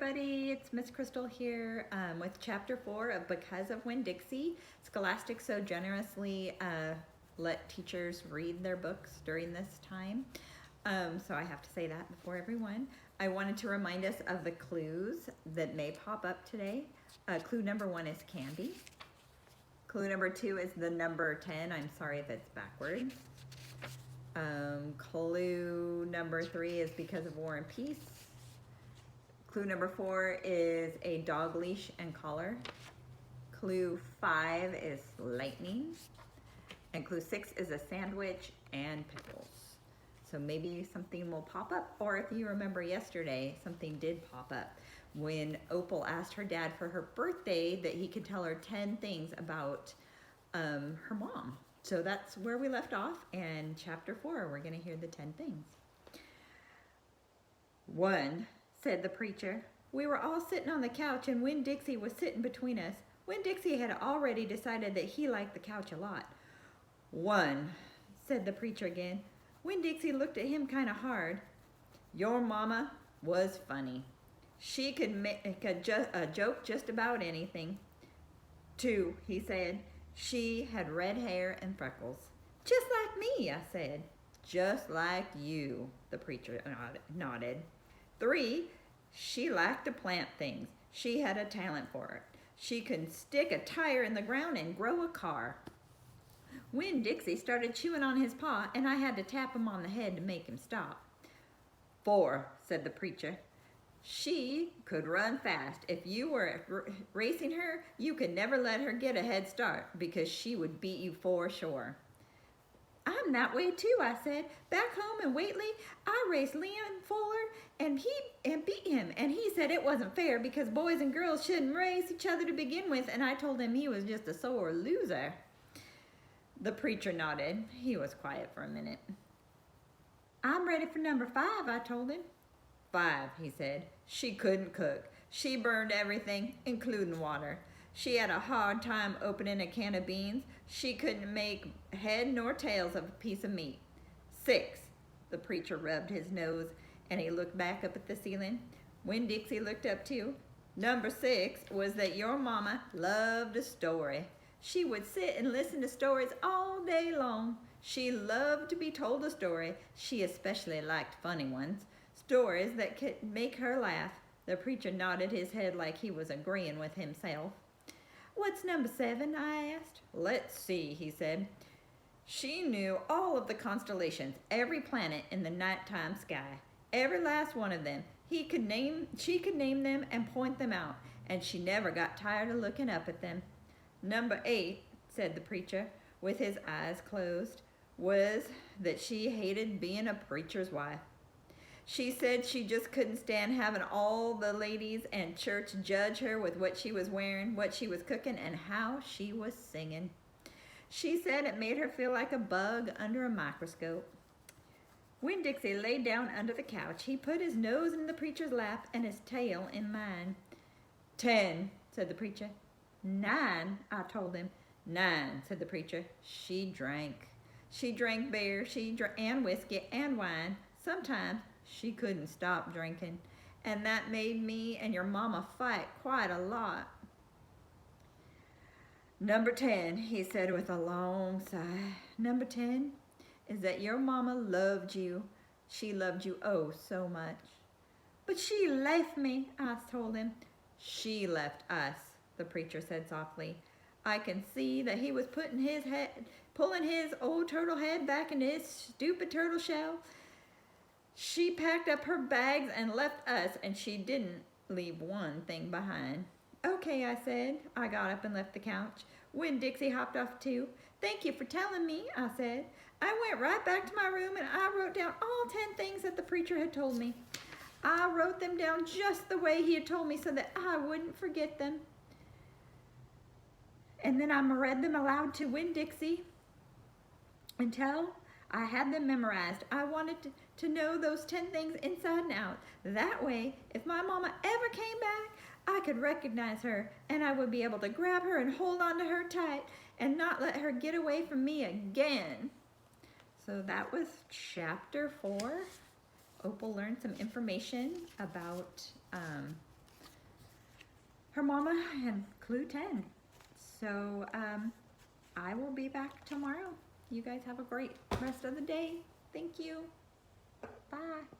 everybody, it's Miss Crystal here with chapter 4 of Because of Winn-Dixie. Scholastic so generously let teachers read their books during this time. So I have to say that before everyone. I wanted to remind us of the clues that may pop up today. Clue number 1 is candy. Clue number 2 is the number 10. I'm sorry if it's backwards. Clue number 3 is because of War and Peace. Clue number 4 is a dog leash and collar. Clue 5 is lightning. And clue 6 is a sandwich and pickles. So maybe something will pop up, or if you remember yesterday, something did pop up when Opal asked her dad for her birthday that he could tell her 10 things about her mom. So that's where we left off, and chapter 4, we're going to hear the 10 things. 1, said the preacher. We were all sitting on the couch and Winn-Dixie was sitting between us. Winn-Dixie had already decided that he liked the couch a lot. 1, said the preacher again. Winn-Dixie looked at him kind of hard. Your mama was funny. She could make a joke just about anything. 2, he said. She had red hair and freckles. Just like me, I said. Just like you, the preacher nodded. 3, she liked to plant things. She had a talent for it. She could stick a tire in the ground and grow a car. Winn-Dixie started chewing on his paw, and I had to tap him on the head to make him stop. 4, said the preacher. She could run fast. If you were racing her, you could never let her get a head start because she would beat you for sure. I'm that way too, I said. Back home in Whately, I raced Leon Fuller and beat him. And he said it wasn't fair because boys and girls shouldn't race each other to begin with. And I told him he was just a sore loser. The preacher nodded. He was quiet for a minute. I'm ready for number 5, I told him. 5, he said. She couldn't cook. She burned everything, including water. She had a hard time opening a can of beans. She couldn't make head nor tails of a piece of meat. 6, the preacher rubbed his nose and he looked back up at the ceiling. Winn-Dixie looked up too. Number 6 was that your mama loved a story. She would sit and listen to stories all day long. She loved to be told a story. She especially liked funny ones. Stories that could make her laugh. The preacher nodded his head like he was agreeing with himself. What's number 7? I asked. Let's see, he said. She knew all of the constellations, every planet in the nighttime sky, every last one of them. She could name them and point them out, and she never got tired of looking up at them. Number 8, said the preacher, with his eyes closed, was that she hated being a preacher's wife. She said she just couldn't stand having all the ladies and church judge her with what she was wearing, what she was cooking, and how she was singing. She said it made her feel like a bug under a microscope. Winn-Dixie lay down under the couch. He put his nose in the preacher's lap and his tail in mine. 10, said the preacher. 9, I told him. 9, said the preacher. She drank. She drank beer, and whiskey, and wine. Sometimes she couldn't stop drinking, and that made me and your mama fight quite a lot. Number 10, he said with a long sigh. Number 10 is that your mama loved you. She loved you oh so much. But she left me, I told him. She left us, the preacher said softly. I can see that he was pulling his old turtle head back into his stupid turtle shell. She packed up her bags and left us, and she didn't leave one thing behind. Okay, I said. I got up and left the couch. Winn-Dixie hopped off too. Thank you for telling me, I said. I went right back to my room and I wrote down all 10 things that the preacher had told me. I wrote them down just the way he had told me so that I wouldn't forget them. And then I read them aloud to Winn-Dixie until I had them memorized. I wanted to know those 10 things inside and out. That way, if my mama ever came back, I could recognize her and I would be able to grab her and hold on to her tight and not let her get away from me again. So that was chapter 4. Opal learned some information about her mama, and clue 10. So I will be back tomorrow. You guys have a great rest of the day. Thank you. Bye.